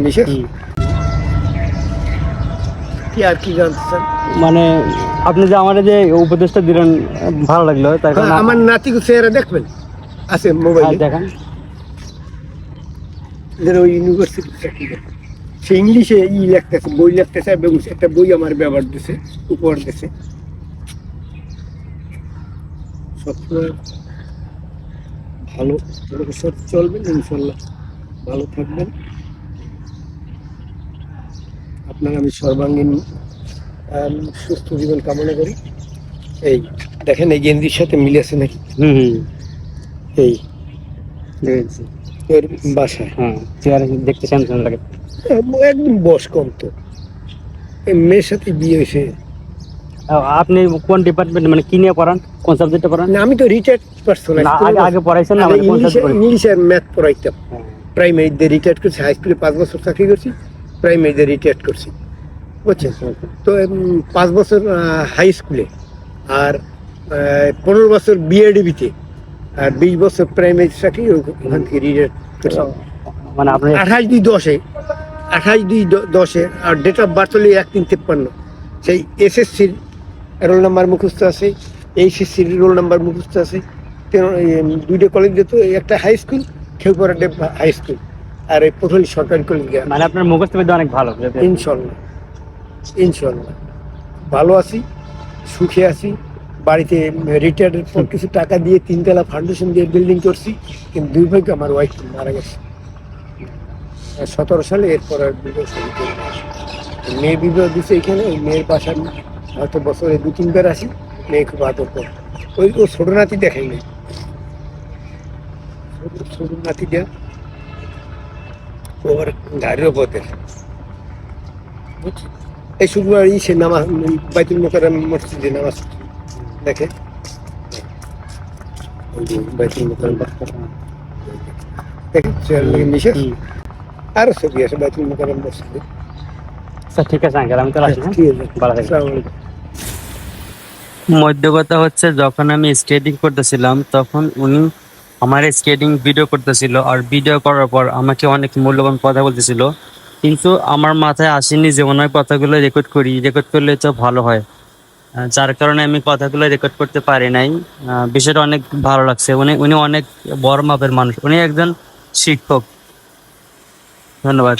বিশেষ কি আর কি জানতে চান? মানে আপনি যে আমার যে উপদেশটা দিলেন ভালো লাগলো, তাই কারণ আমার নাতিকে চেহারা দেখবেন আছে মোবাইলে, দেখেন ওই ইউনিভার্সিটি চাকরি করে। সে ইংলিশে লিখতেছে, বই লিখতেছে, এবং একটা বই আমার ব্যবহার দিছে, উপহার দিছে। সবসময় ভালো সব চলবেন, ইনশাল্লাহ ভালো থাকবেন। আপনার আমি সর্বাঙ্গীন সুস্থ জীবন কামনা করি। এই দেখেন এই গেঞ্জির সাথে মিলেছে নাকি? এই দেখেছি। এর বাসায় চেয়ারে দেখতে স্যামসাং লাগে। একদম বয়স কম তো, এই মেয়ের সাথে বিয়ে হয়েছে। আপনি কোন ডিপার্টমেন্ট, মানে কি নিয়ে পড়ান, কোন সাবজেক্টে পড়ান? না, আমি তো রিটায়ার্ড পার্সন। আগে পড়াইছেন না? ইংলিশ আর ম্যাথ পড়াইতাম। প্রাইমারিতে রিটায়ার্ড করছি, হাই স্কুলে 5 বছর চাকরি করছি, প্রাইমারিতে রিটায়ার্ড করছি, বুঝছেন? তো 5 বছর হাই স্কুলে, আর 15 বছর বিএডিবিতে, আর 20 বছর প্রাইমারি চাকরি ওখান থেকে রিটায়ার্ড করছি। মানে আপনি 28/2/10 আর ডেট অফ বার্থ হলে 1/3/53। সেই এসএসসির রোল নাম্বার মুখস্থ আছে, এইচএসসির রোল নাম্বার মুখস্থ আছে। দুইটা কলেজ যেত, একটা হাই স্কুল, খেউপাড়া হাই স্কুল, আর এই পটলি সরকারি কলেজ। মানে আপনার মুখস্থ বিদ্যা অনেক ভালো। ইনশাল্লাহ ইনশাল্লাহ ভালো আছি, সুখে আছি। বাড়িতে রিটায়ার্ডের পর কিছু টাকা দিয়ে 3 তলা ফাউন্ডেশন দিয়ে বিল্ডিং করছি, কিন্তু দুর্ভাগ্য আমার ওয়াইফ মারা গেছে 17 সালে। এরপর আর বিবাহ শুরু করি। মেয়ে বিবাহ দিচ্ছে এখানে, ওই মেয়ের বাসা হয়তো বছরে 2-3 বার আসি। মেয়ে খুব আদর করে। ওই ও ছোট নাতি দেখাই নাই, ছোট নাতি দেয়া ওর গাড়ির পথের। এই শুক্রবার সে নামাজ বাইতুল মোকাররম মসজিদে নামাজ দেখে, বাইতুল মোকাররম দেখে বিশেষ আরো ছবি আছে বাইতুল মোকাররম মসজিদে। ঠিক আছে আঙ্কেল, আমি তো আসি। মধ্য কথা হচ্ছে, যখন আমি স্কেটিং করতেছিলাম তখন উনি আমার স্কেটিং ভিডিও করতেছিল, আর ভিডিও করার পর আমাকে অনেক মূল্যবান কথা বলতেছিল, কিন্তু আমার মাথায় আসেনি যে ওনার কথাগুলো রেকর্ড করি, রেকর্ড করলে তো ভালো হয়। যার কারণে আমি কথাগুলো রেকর্ড করতে পারি নাই। বিষয়টা অনেক ভালো লাগছে। উনি অনেক বড় মাপের মানুষ, উনি একজন শিক্ষক। ধন্যবাদ।